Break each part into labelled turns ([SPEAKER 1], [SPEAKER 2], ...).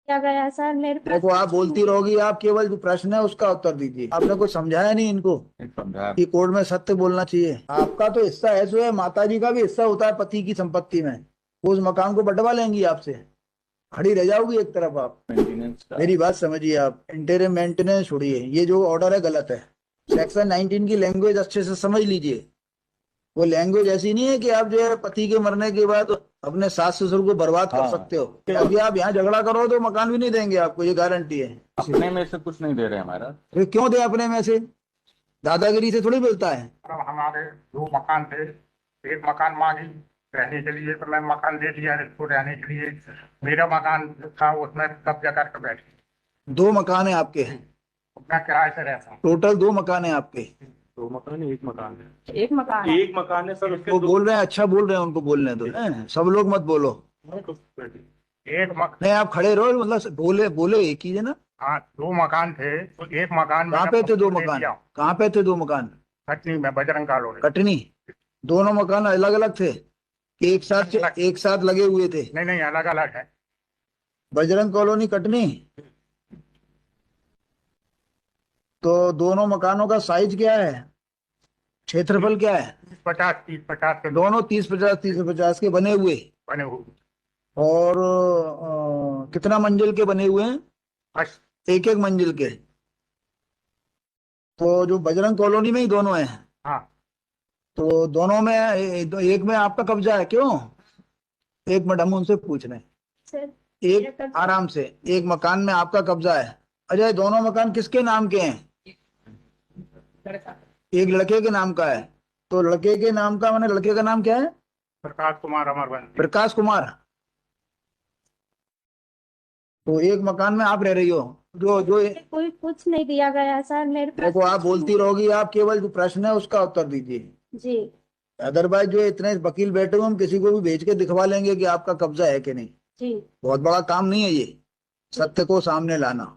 [SPEAKER 1] क्या गया सर मेरे पास
[SPEAKER 2] देखो, आप बोलती रहोगी, आप केवल जो प्रश्न है उसका उत्तर दीजिए। आपने कुछ समझाया नहीं इनको
[SPEAKER 3] समझा।
[SPEAKER 2] कि कोर्ट में सत्य बोलना चाहिए। आपका तो हिस्सा है सो है, माता जी का भी हिस्सा होता है पति की संपत्ति में। वो उस मकान को बंटवा लेंगी आपसे, खड़ी रह जाओगी एक तरफ आप।
[SPEAKER 3] मेंटेनेंस का
[SPEAKER 2] मेरी बात समझिए, आप इंटीरियर मेंटेनेंस छोड़िए, ये जो ऑर्डर है गलत है। सेक्शन 19 की लैंग्वेज अच्छे से समझ लीजिए। वो लैंग्वेज ऐसी नहीं है कि आप जो है पति के मरने के बाद अपने सास ससुर को बर्बाद कर
[SPEAKER 3] हाँ।
[SPEAKER 2] सकते हो। अभी आप यहाँ झगड़ा करो तो मकान भी नहीं देंगे आपको, ये गारंटी है।
[SPEAKER 3] अपने में से कुछ नहीं दे रहे हमारा।
[SPEAKER 2] फिर क्यों दे अपने में से? दादागिरी से थोड़ी मिलता है।
[SPEAKER 4] मतलब हमारे दो मकान थे। एक मकान मांगी रहने के लिए, तो मैं मकान दे दिया इसको रहने के लिए। मेरा मकान था उसमें कब्जा करके बैठी।
[SPEAKER 2] 2 मकान है आपके?
[SPEAKER 4] मैं किराए से रहता हूँ।
[SPEAKER 2] टोटल 2 मकान है आपके?
[SPEAKER 3] दो मकान है, एक मकान है।
[SPEAKER 1] एक मकान
[SPEAKER 3] एक मकान है सर, उसके
[SPEAKER 2] वो
[SPEAKER 3] दो।
[SPEAKER 2] बोल रहे हैं, अच्छा बोल रहे हैं, उनको बोलने दो। सब लोग मत बोलो।
[SPEAKER 4] एक
[SPEAKER 2] नहीं, आप खड़े रहो, मतलब बोले बोले एक ही है ना।
[SPEAKER 4] हाँ, दो मकान थे तो एक मकान
[SPEAKER 2] कहाँ
[SPEAKER 4] मैंने
[SPEAKER 2] पे थे 2
[SPEAKER 4] पब्लिक दे
[SPEAKER 2] मकान?
[SPEAKER 4] दिया।
[SPEAKER 2] कहाँ पे थे 2 मकान?
[SPEAKER 4] कटनी में बजरंग कॉलोनी।
[SPEAKER 2] कटनी? दोनों मकान अलग अलग थे कि एक साथ लगे हुए थे?
[SPEAKER 4] नहीं नहीं, अलग अलग है।
[SPEAKER 2] बजरंग कॉलोनी कटनी। तो दोनों मकानों का साइज क्या है, क्षेत्रफल क्या है?
[SPEAKER 4] 30-50 के
[SPEAKER 2] दोनों 30-50, 30-50 के बने हुए।
[SPEAKER 4] बने हुए।
[SPEAKER 2] और कितना मंजिल के बने हुए हैं?
[SPEAKER 4] बस।
[SPEAKER 2] एक एक मंजिल के। तो जो बजरंग कॉलोनी में ही दोनों हैं?
[SPEAKER 4] हाँ।
[SPEAKER 2] तो दोनों में एक में आपका कब्जा है क्यों? एक मिनट, हम उनसे पूछ रहे हैं।
[SPEAKER 1] सर।
[SPEAKER 2] एक आराम से, एक मकान में आपका कब्जा है। अजय, दोनों मकान किसके नाम के हैं? एक लड़के के नाम का है। तो लड़के के नाम का माने लड़के का नाम क्या है?
[SPEAKER 4] प्रकाश कुमार अमरवंशी।
[SPEAKER 2] प्रकाश कुमार। तो एक मकान में आप रह रही हो, जो जो
[SPEAKER 1] कोई कुछ नहीं दिया गया सर मेरे पास।
[SPEAKER 2] देखो, आप बोलती रहोगी, आप केवल जो प्रश्न है उसका उत्तर दीजिए।
[SPEAKER 1] जी।
[SPEAKER 2] अदरवाइज जो इतने वकील बैठे हुए, हम किसी को भी भेज के दिखवा लेंगे कि आपका कब्जा है कि नहीं।
[SPEAKER 1] जी।
[SPEAKER 2] बहुत बड़ा काम नहीं है ये, सत्य को सामने लाना।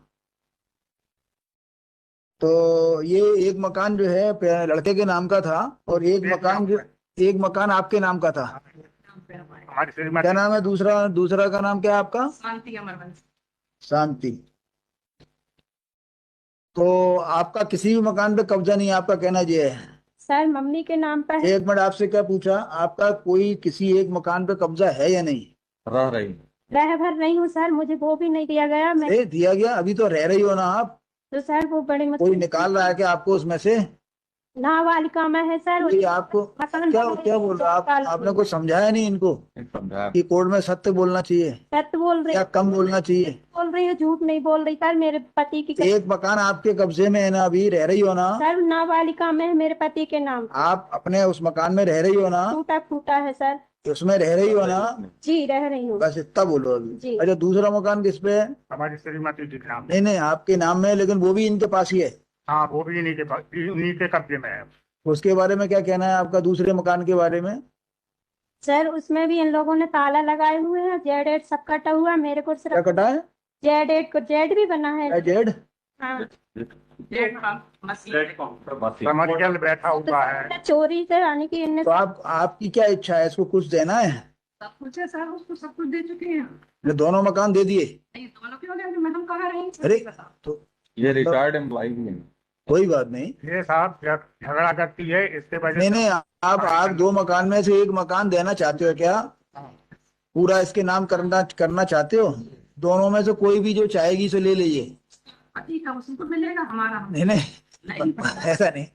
[SPEAKER 2] तो ये एक मकान जो है लड़के के नाम का था, और एक मकान आपके नाम का था।
[SPEAKER 4] हमारी
[SPEAKER 2] क्या
[SPEAKER 4] श्रीमती
[SPEAKER 2] नाम है दूसरा? दूसरा का नाम क्या है आपका?
[SPEAKER 1] शांति अमरवंश।
[SPEAKER 2] शांति। तो आपका किसी भी मकान पे कब्जा नहीं है, आपका कहना ये है?
[SPEAKER 1] सर मम्मी के नाम पर है।
[SPEAKER 2] एक मिनट, आपसे क्या पूछा? आपका कोई किसी एक मकान पे कब्जा है या नहीं?
[SPEAKER 3] रह रही।
[SPEAKER 1] रह भर नहीं हूँ सर, मुझे वो भी नहीं दिया गया। मैं
[SPEAKER 2] दिया गया, अभी तो रह रही हो ना आप।
[SPEAKER 1] तो सर वो बड़े
[SPEAKER 2] कोई निकाल रहा है क्या आपको उसमें से?
[SPEAKER 1] नाबालिका में है सर।
[SPEAKER 2] ये आपको
[SPEAKER 1] मकान
[SPEAKER 2] क्या क्या बोल रहा है? आपने कुछ समझाया नहीं इनको
[SPEAKER 3] समझा।
[SPEAKER 2] कि कोर्ट में सत्य बोलना चाहिए
[SPEAKER 1] सत्य बोल रही
[SPEAKER 2] या कम बोलना चाहिए?
[SPEAKER 1] बोल रही हूँ, झूठ नहीं बोल रही सर। मेरे पति की
[SPEAKER 2] एक मकान आपके कब्जे में है ना, अभी रह रही हो ना?
[SPEAKER 1] सर नाबालिका में है, मेरे पति के नाम।
[SPEAKER 2] आप अपने उस मकान में रह रही हो ना?
[SPEAKER 1] टूटा फूटा है सर।
[SPEAKER 2] उसमें रह रही हो ना?
[SPEAKER 1] जी रह रही हूँ।
[SPEAKER 2] बस इतना बोलो अभी।
[SPEAKER 1] जी।
[SPEAKER 2] अच्छा, दूसरा मकान किस पे है?
[SPEAKER 4] हमारी श्रीमती जी के नाम।
[SPEAKER 2] नहीं नहीं, आपके नाम में है, लेकिन वो भी इनके पास ही है।
[SPEAKER 4] हाँ, वो भी इन्हीं के पास, इन्हीं के कब्जे में है।
[SPEAKER 2] उसके बारे में क्या कहना है आपका, दूसरे मकान के बारे में?
[SPEAKER 1] सर उसमें भी इन लोगों ने ताला लगाए हुए हैं, जेड एड सब कटा हुआ है। मेरे को
[SPEAKER 2] क्या
[SPEAKER 1] सिर्फ
[SPEAKER 2] कटा है?
[SPEAKER 1] जेड एड को जेड भी बना है।
[SPEAKER 2] जेड?
[SPEAKER 1] हाँ।
[SPEAKER 4] समझ बैठा हुआ है।
[SPEAKER 1] चोरी से आने की इनने।
[SPEAKER 2] तो आपकी क्या इच्छा है, इसको कुछ देना है?
[SPEAKER 5] सब कुछ है सर, उसको सब कुछ दे चुके हैं।
[SPEAKER 2] ये दोनों मकान दे दिए?
[SPEAKER 5] नहीं, दोनों क्यों दे? मैं हम कहाँ रहेंगे?
[SPEAKER 2] अरे, तो
[SPEAKER 3] ये रिटायर्ड एम्प्लॉय भी है।
[SPEAKER 2] कोई बात नहीं।
[SPEAKER 4] ये साहब झगड़ा करती है, इसके वजह
[SPEAKER 2] नहीं
[SPEAKER 4] से।
[SPEAKER 2] नहीं, आप 2 मकान में से एक मकान देना चाहते हो क्या? पूरा इसके नाम करना करना चाहते हो? दोनों में से कोई भी जो चाहेगी सो ले लीजिए।
[SPEAKER 5] पति का उसको मिलेगा, हमारा
[SPEAKER 2] नहीं नहीं, ऐसा नहीं।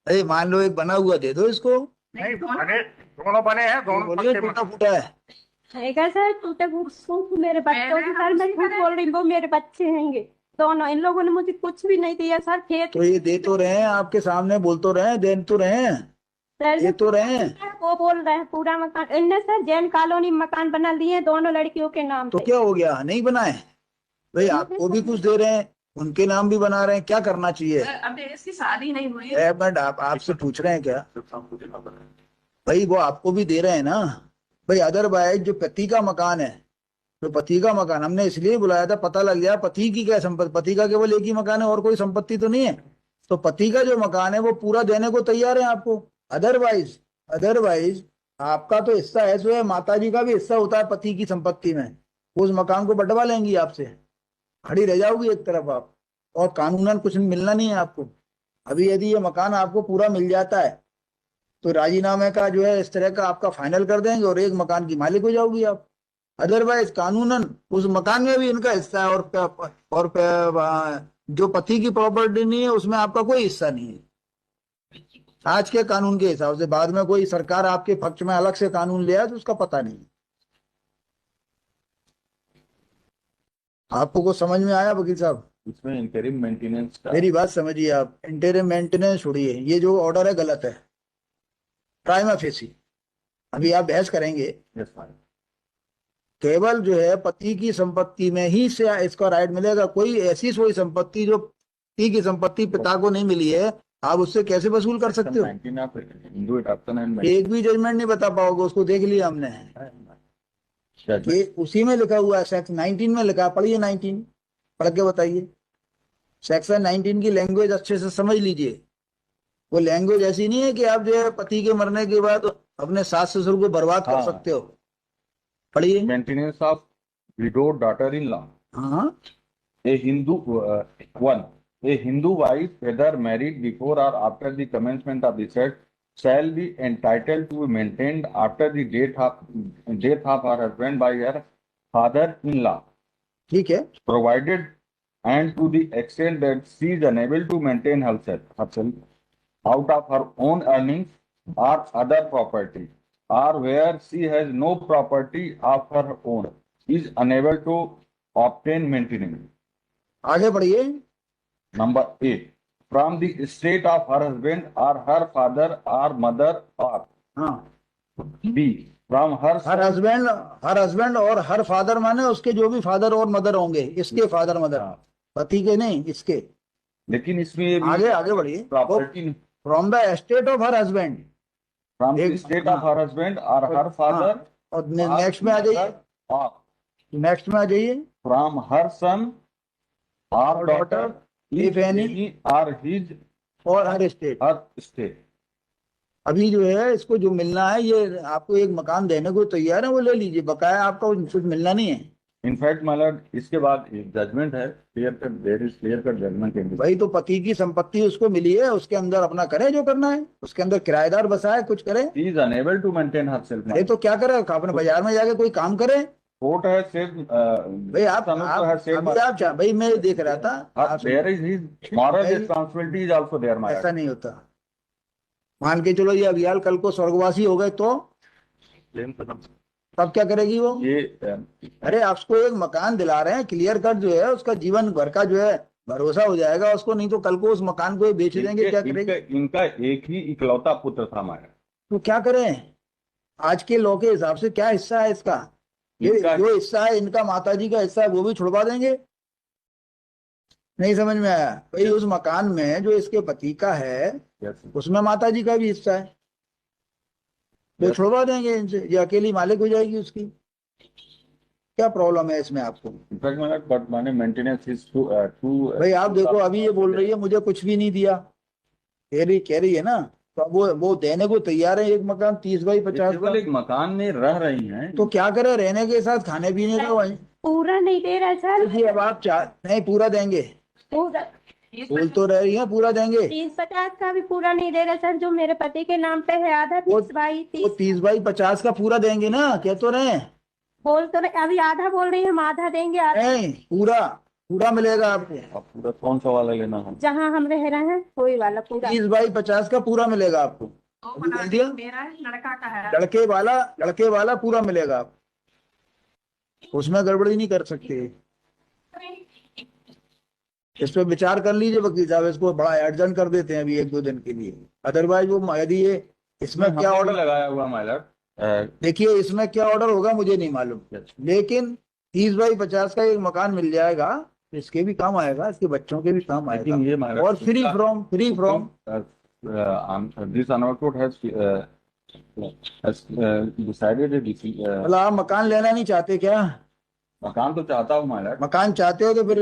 [SPEAKER 2] अरे मान लो एक बना हुआ दे दो इसको।
[SPEAKER 4] नहीं बने, दोनों बने हैं, दोनों
[SPEAKER 2] बोलिए
[SPEAKER 4] पक्के
[SPEAKER 2] टूटा फूटा है।
[SPEAKER 1] है सर। टूटे फूट मेरे बच्चों की सर, मैं झूठ बोल रही हूँ, वो मेरे बच्चे हैंगे दोनों। इन लोगों ने मुझे कुछ भी नहीं दिया सर। खेत
[SPEAKER 2] तो ये दे तो रहे हैं, आपके सामने बोल तो रहे हैं, दे तो रहे हैं,
[SPEAKER 1] सर
[SPEAKER 2] दे तो रहे हैं।
[SPEAKER 1] वो बोल रहे हैं पूरा मकान इनने सर जैन कॉलोनी में मकान बना लिए दोनों लड़कियों के नाम
[SPEAKER 2] तो
[SPEAKER 1] पे।
[SPEAKER 2] क्या हो गया, नहीं बनाए? भाई आपको भी कुछ दे रहे हैं, उनके नाम भी बना रहे हैं, क्या करना चाहिए?
[SPEAKER 5] अब इसकी शादी नहीं हुई।
[SPEAKER 2] एक मिनट, आपसे पूछ रहे हैं क्या? भाई वो आपको भी दे रहे हैं ना। भाई अदरवाइज जो पति का मकान है, तो पति का मकान हमने इसलिए बुलाया था, पता लग गया पति की क्या संपत्ति। पति का केवल एक ही मकान है और कोई संपत्ति तो नहीं है। तो पति का जो मकान है वो पूरा देने को तैयार है आपको। अदरवाइज अदरवाइज आपका तो हिस्सा है सो है, माता जी का भी हिस्सा होता है पति की संपत्ति में। वो उस मकान को बंटवा लेंगी आपसे। खड़ी रह जाओगी एक तरफ आप, और कानूनन कुछ मिलना नहीं है आपको। अभी यदि ये मकान आपको पूरा मिल जाता है तो राजीनामे का जो है इस तरह का आपका फाइनल कर देंगे और एक मकान की मालिक हो जाओगी आप। अदरवाइज कानूनन उस मकान में भी इनका हिस्सा है, जो पति की प्रॉपर्टी नहीं है उसमें आपका कोई हिस्सा नहीं है आज के कानून के हिसाब से। बाद में कोई सरकार आपके पक्ष में अलग से कानून ले आए तो उसका पता नहीं। आपको कुछ समझ में आया वकील साहब?
[SPEAKER 3] इसमें इंटरिम मेंटेनेंस का
[SPEAKER 2] मेरी बात समझिए आप, इंटरिम मेंटेनेंस छोड़िए, ये जो ऑर्डर है गलत है प्राइमा फेसी। अभी आप बहस करेंगे,
[SPEAKER 3] यस फाइन।
[SPEAKER 2] केवल जो है पति की संपत्ति में ही से इसका राइट मिलेगा। कोई ऐसी कोई संपत्ति जो पति की संपत्ति पिता को नहीं मिली है आप उससे कैसे वसूल कर सकते हो?
[SPEAKER 3] 19 ऑफ हिंदू एडॉप्शन एंड
[SPEAKER 2] एक भी जजमेंट नहीं बता पाओगे, उसको देख लिया हमने, ये उसी में लिखा हुआ है, सेक्शन 19 में लिखा है। पढ़िए 19, पढ़ के बताइए। सेक्शन 19 की लैंग्वेज अच्छे से समझ लीजिए। वो लैंग्वेज ऐसी नहीं है कि आप जो है पति के मरने के बाद अपने सास ससुर को बर्बाद कर सकते हो। पढ़िए।
[SPEAKER 3] Maintenance of widowed daughter in law.
[SPEAKER 2] हाँ,
[SPEAKER 3] A Hindu one. A Hindu wife, whether married before or after the commencement of the said, shall be entitled to be maintained after the death of her husband by her father-in-law,
[SPEAKER 2] ठीक है।
[SPEAKER 3] provided and to the extent that she is unable to maintain herself out of her own earnings or other property, or where she has no property of her own, is unable to obtain maintenance.
[SPEAKER 2] आगे बढ़िए।
[SPEAKER 3] Number 8. From the estate of her husband or her father or mother, or
[SPEAKER 2] हाँ,
[SPEAKER 3] B. From her
[SPEAKER 2] her husband और her father माने उसके जो भी father और mother होंगे, इसके फादर मदर, पति के नहीं, इसके।
[SPEAKER 3] लेकिन इसमें ये भी
[SPEAKER 2] आगे बढ़िए।
[SPEAKER 3] Property
[SPEAKER 2] from the estate of her husband,
[SPEAKER 3] from the
[SPEAKER 2] एक-
[SPEAKER 3] estate of her husband or her father,
[SPEAKER 2] और नेक्स्ट में आ जाइए,
[SPEAKER 3] or
[SPEAKER 2] नेक्स्ट में आ जाइए।
[SPEAKER 3] from her son or
[SPEAKER 2] Or
[SPEAKER 3] daughter,
[SPEAKER 2] daughter, if any,
[SPEAKER 3] or his
[SPEAKER 2] और हर स्टेट।
[SPEAKER 3] her state.
[SPEAKER 2] अभी जो है इसको जो मिलना है, ये आपको एक मकान देने को तैयार है, वो ले लीजिए, बकाया आपका कुछ मिलना नहीं है।
[SPEAKER 3] इनफैक्ट मतलब इसके बाद एक जजमेंट है, clear cut, there is clear cut judgment.
[SPEAKER 2] भाई तो पति की संपत्ति उसको मिली है, उसके अंदर अपना करे जो करना है, उसके अंदर किराएदार बसाए, कुछ करे।
[SPEAKER 3] She is unable to maintain herself.
[SPEAKER 2] अरे तो क्या करे, अपने बाजार में जाके कोई काम करे।
[SPEAKER 3] कोर्ट है सिर्फ
[SPEAKER 2] भाई भाई मैं देख रहा था,
[SPEAKER 3] देयर इज हिज मॉरल
[SPEAKER 2] भाई-
[SPEAKER 3] responsibility is also there my
[SPEAKER 2] ऐसा नहीं होता। मान के चलो ये अभियाल कल को स्वर्गवासी हो गए तो तब क्या करेगी वो?
[SPEAKER 3] ये
[SPEAKER 2] अरे आपको एक मकान दिला रहे हैं, क्लियर कट जो है उसका जीवन भर का जो है भरोसा हो जाएगा उसको, नहीं तो कल को उस मकान को ये बेच देंगे, क्या करेंगे?
[SPEAKER 3] इनका एक ही इकलौता पुत्र था माया।
[SPEAKER 2] तो क्या करें? आज के लॉ के हिसाब से क्या हिस्सा है इसका? ये
[SPEAKER 3] इनका-
[SPEAKER 2] जो हिस्सा है इनका माताजी का हिस्सा है वो भी छुड़वा देंगे। नहीं समझ में आया? भाई उस मकान में जो इसके पति का है उसमें माताजी का भी हिस्सा है, तो छुड़वा देंगे इनसे, ये अकेली मालिक हो जाएगी उसकी। क्या प्रॉब्लम है इसमें आपको?
[SPEAKER 3] इनफैक्ट बट माने मेंटेनेंस इज टू
[SPEAKER 2] भाई आप देखो, अभी ये बोल रही है मुझे कुछ भी नहीं दिया, कह रही है ना, तो अब वो देने को तैयार है एक मकान 30 बाई 50 का।
[SPEAKER 3] एक मकान में रह रही हैं
[SPEAKER 2] तो क्या करे, रहने के साथ खाने पीने का वही।
[SPEAKER 1] पूरा नहीं दे रहा सर,
[SPEAKER 2] देखिए अब आप नहीं पूरा देंगे,
[SPEAKER 1] पूरा
[SPEAKER 2] बोल तो रह रही है पूरा देंगे।
[SPEAKER 1] 30-50 का भी पूरा नहीं दे रहा सर, जो मेरे पति के नाम पे है आधा, 30 बाई
[SPEAKER 2] वो
[SPEAKER 1] 30
[SPEAKER 2] 30 बाई 50 का पूरा देंगे ना, कह तो रहे हैं।
[SPEAKER 1] बोल तो रहे, अभी आधा बोल रही है, हम आधा देंगे, आधा
[SPEAKER 2] नहीं पूरा मिलेगा आपको।
[SPEAKER 3] अब पूरा कौन सा वाला लेना है?
[SPEAKER 1] जहाँ हम रह रहे हैं कोई वाला पूरा।
[SPEAKER 2] 30 बाई 50 का पूरा मिलेगा आपको।
[SPEAKER 5] तो
[SPEAKER 2] अभी
[SPEAKER 5] बना
[SPEAKER 2] बोल दिया?
[SPEAKER 5] मेरा है, लड़का का है।
[SPEAKER 2] लड़के वाला पूरा मिलेगा आपको, उसमें गड़बड़ी नहीं कर सकते। इस पे विचार कर लीजिए वकील साहब, इसको बड़ा एडजन कर देते हैं अभी 1-2 दिन के लिए। अदरवाइज वो यदि ये इसमें क्या ऑर्डर
[SPEAKER 3] लगाया हुआ माइलर?
[SPEAKER 2] देखिए इसमें क्या ऑर्डर होगा मुझे नहीं मालूम, लेकिन 30 बाई 50 का एक मकान मिल जाएगा, इसके भी काम आएगा, इसके बच्चों के भी काम आएगा,
[SPEAKER 3] ये माइलर
[SPEAKER 2] और free from
[SPEAKER 3] this honorable court has decided a
[SPEAKER 2] मतलब आप मकान लेना नहीं चाहते क्या?
[SPEAKER 3] मकान तो चाहता हूँ माइलर।
[SPEAKER 2] मकान चाहते हो तो फिर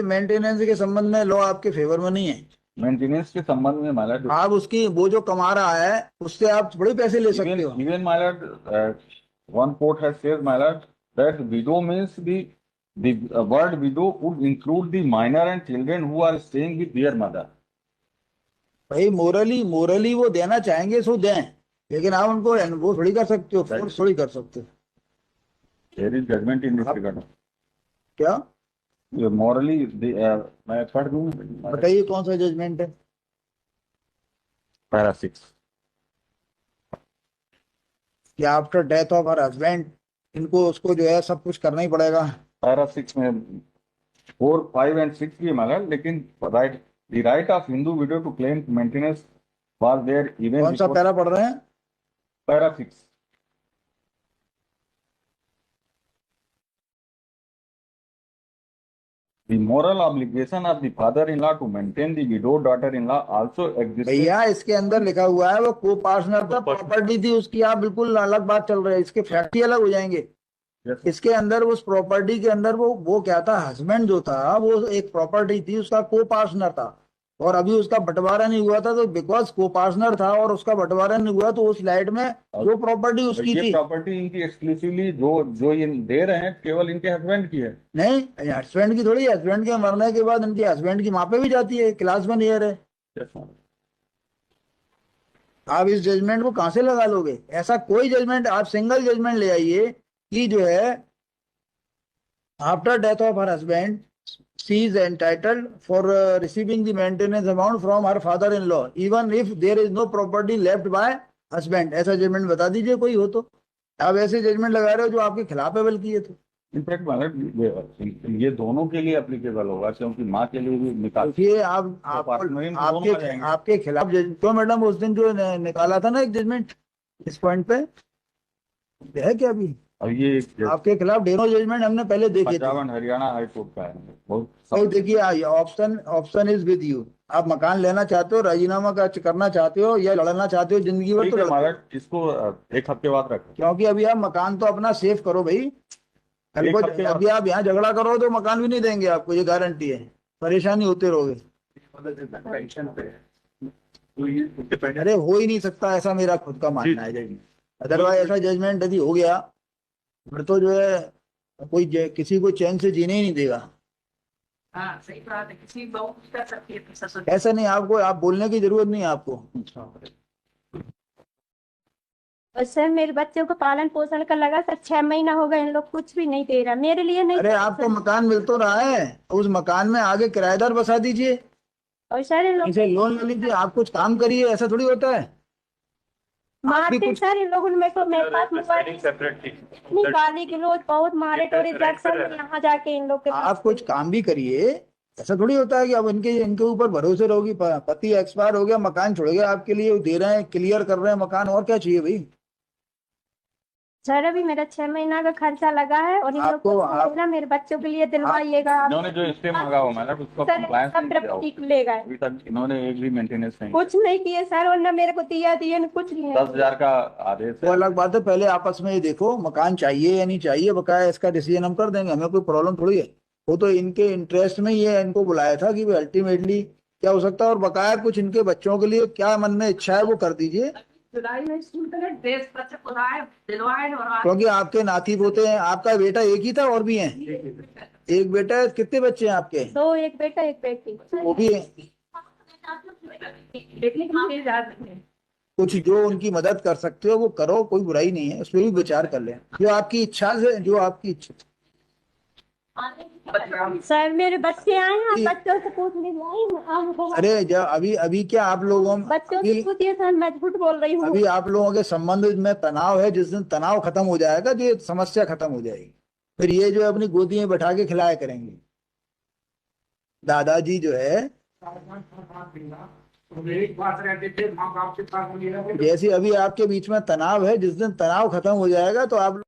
[SPEAKER 2] मेंटेनेंस के संबंध में लॉ आपके फेवर में नहीं है।
[SPEAKER 3] मेंटेनेंस के संबंध में माइलर
[SPEAKER 2] आप उसकी वो जो कमा रहा है उससे आप बड़े पैसे ले सकते हो।
[SPEAKER 3] even Mylar one court has said Mylar that widow means the word widow would include the minor and children who are staying with their mother.
[SPEAKER 2] भाई मोरली वो देना चाहेंगे सो दें, लेकिन आप उनको वो थोड़ी कर सकते हो, फोर्स थोड़ी कर सकते हो।
[SPEAKER 3] There is judgment in this regard.
[SPEAKER 2] क्या
[SPEAKER 3] Morally, मैं पढ़ दूं?
[SPEAKER 2] बताइए कौन सा जजमेंट है?
[SPEAKER 3] Para 6.
[SPEAKER 2] कि after death of her husband इनको उसको जो है सब कुछ करना ही पड़ेगा।
[SPEAKER 3] Para 6 में 4, 5 and 6 भी मगर, लेकिन the right of Hindu widow to claim maintenance was there even
[SPEAKER 2] कौन सा
[SPEAKER 3] before
[SPEAKER 2] पैरा पढ़ रहे हैं?
[SPEAKER 3] Para 6. The moral obligation of the father-in-law to maintain the widowed daughter-in-law also existed.
[SPEAKER 2] भैया इसके अंदर लिखा हुआ है वो को पार्टनर था, प्रॉपर्टी थी उसकी, आप बिल्कुल अलग बात चल रही है, इसके फैक्ट अलग हो जाएंगे।
[SPEAKER 3] Yes.
[SPEAKER 2] इसके अंदर उस प्रॉपर्टी के अंदर वो क्या था, हस्बैंड जो था वो एक प्रॉपर्टी थी, उसका को पार्टनर था, और अभी उसका बंटवारा नहीं हुआ था, तो बिकॉज को पार्टनर था और उसका बंटवारा नहीं हुआ तो उस लाइट में वो प्रॉपर्टी उसकी
[SPEAKER 3] ये
[SPEAKER 2] थी।
[SPEAKER 3] प्रॉपर्टी इनकी एक्सक्लूसिवली जो ये दे रहे हैं केवल इनके हस्बैंड की है।
[SPEAKER 2] नहीं, हस्बैंड की थोड़ी, हस्बैंड के मरने के बाद इनकी हस्बैंड की माँ पे भी जाती है, क्लास 1 ईयर है। आप इस जजमेंट को कहां से लगा लोगे? ऐसा कोई जजमेंट, आप सिंगल जजमेंट ले आइए कि जो है after death of her husband she is entitled for receiving the maintenance amount from her father-in-law even if there is no property left by husband। ऐसा जजमेंट बता दीजिए कोई हो तो। आप ऐसे जजमेंट लगा रहे हो जो आपके खिलाफ है बल्कि ये तो।
[SPEAKER 3] इनफैक्ट मगर ये दोनों के लिए एप्लीकेबल होगा, क्योंकि माँ के लिए भी निकाल।
[SPEAKER 2] ये आपके खिलाफ तो मैडम उस दिन जो निकाला था ना एक जजमेंट इस पॉइंट पे है क्या अभी?
[SPEAKER 3] और ये
[SPEAKER 2] आपके खिलाफ ढेरों जजमेंट हमने पहले देखे थे।
[SPEAKER 3] Punjab and Haryana high court का है बहुत।
[SPEAKER 2] तो देखिए ऑप्शन इज विद यू, आप मकान लेना चाहते हो, राजीनामा करना चाहते हो या लड़ना चाहते हो जिंदगी भर, तो
[SPEAKER 3] हमारा इसको एक हफ्ते बाद रखें,
[SPEAKER 2] क्योंकि अभी आप मकान तो अपना सेव करो भाई, कल को अभी आप यहाँ झगड़ा करो तो मकान भी नहीं देंगे आपको, ये गारंटी है, परेशानी होते रहोगे। अरे हो ही नहीं सकता ऐसा, मेरा खुद का मानना है। अदरवाइज ऐसा जजमेंट यदि हो गया फिर तो जो है कोई किसी को चैन से जीने ही नहीं देगा।
[SPEAKER 5] हाँ सही बात है, किसी बहू कर सकती है ससुर।
[SPEAKER 2] ऐसा नहीं, आपको आप बोलने की जरूरत नहीं है आपको।
[SPEAKER 1] और सर मेरे बच्चों को पालन पोषण का लगा सर 6 महीना हो गए, इन लोग कुछ भी नहीं दे रहा मेरे लिए। नहीं
[SPEAKER 2] अरे आपको मकान मिल तो रहा है, उस मकान में आगे किराएदार बसा दीजिए
[SPEAKER 1] और सर इन लोग
[SPEAKER 2] इसे लोन ले लीजिए, आप कुछ काम करिए, ऐसा थोड़ी होता है।
[SPEAKER 1] मारते सर इन लोगों ने मेरे पास मोबाइल नहीं, गाली गलौज बहुत मारे टोरे जग सर, यहाँ जाके इन लोग के
[SPEAKER 2] आप कुछ काम भी करिए, ऐसा थोड़ी होता है कि अब इनके ऊपर भरोसे रहोगी। पति एक्सपायर हो गया, मकान छोड़ गया आपके लिए, वो दे रहे हैं, क्लियर कर रहे हैं मकान, और क्या चाहिए भाई?
[SPEAKER 1] सर अभी मेरा 6 महीना का खर्चा लगा है और इन लोग को मेरे बच्चों के लिए दिलवाइएगा।
[SPEAKER 3] इन्होंने जो स्टे मांगा हो मैडम उसको कंप्लायंस नहीं किया हो।
[SPEAKER 1] लेगा
[SPEAKER 3] अभी तक इन्होंने एक भी मेंटेनेंस नहीं
[SPEAKER 1] कुछ नहीं किए सर, और ना मेरे को दिया न कुछ नहीं।
[SPEAKER 3] 10,000 का आदेश
[SPEAKER 2] वो
[SPEAKER 3] है।
[SPEAKER 2] अलग बात है, पहले आपस में ये देखो मकान चाहिए या नहीं चाहिए, बकाया इसका डिसीजन हम कर देंगे, हमें कोई प्रॉब्लम थोड़ी है। वो तो इनके इंटरेस्ट में ये इनको बुलाया था कि अल्टीमेटली क्या हो सकता है, और बकाया कुछ इनके बच्चों के लिए क्या मन में इच्छा है वो कर दीजिए,
[SPEAKER 5] जुलाई में स्कूल का ड्रेस बच्चे को दिलवाए और
[SPEAKER 2] क्योंकि आपके नाती पोते हैं। आपका बेटा एक ही था और भी है? एक बेटा है, कितने बच्चे हैं आपके?
[SPEAKER 1] 2, एक बेटा एक बेटी।
[SPEAKER 2] वो भी है।
[SPEAKER 5] देखने के लिए जा सकते हैं।
[SPEAKER 2] कुछ जो उनकी मदद कर सकते हो वो करो, कोई बुराई नहीं है, उसमें भी विचार कर लें जो आपकी इच्छा से, जो आपकी इच्छा।
[SPEAKER 1] सर मेरे बच्चे आए हैं, आप बच्चों से पूछ लीजिए।
[SPEAKER 2] अरे जब अभी क्या आप लोगों
[SPEAKER 1] बच्चों से पूछिए सर, मैं झूठ बोल रही हूँ।
[SPEAKER 2] अभी आप लोगों के संबंध में तनाव है, जिस दिन तनाव खत्म हो जाएगा तो ये समस्या खत्म हो जाएगी, फिर ये जो अपनी गोदी में बैठा के खिलाया करेंगे। दादाजी जो है
[SPEAKER 4] एक बात रहती थे माँ बाप के पास।
[SPEAKER 2] जैसे अभी आपके बीच में तनाव है, जिस दिन तनाव खत्म हो जाएगा तो आप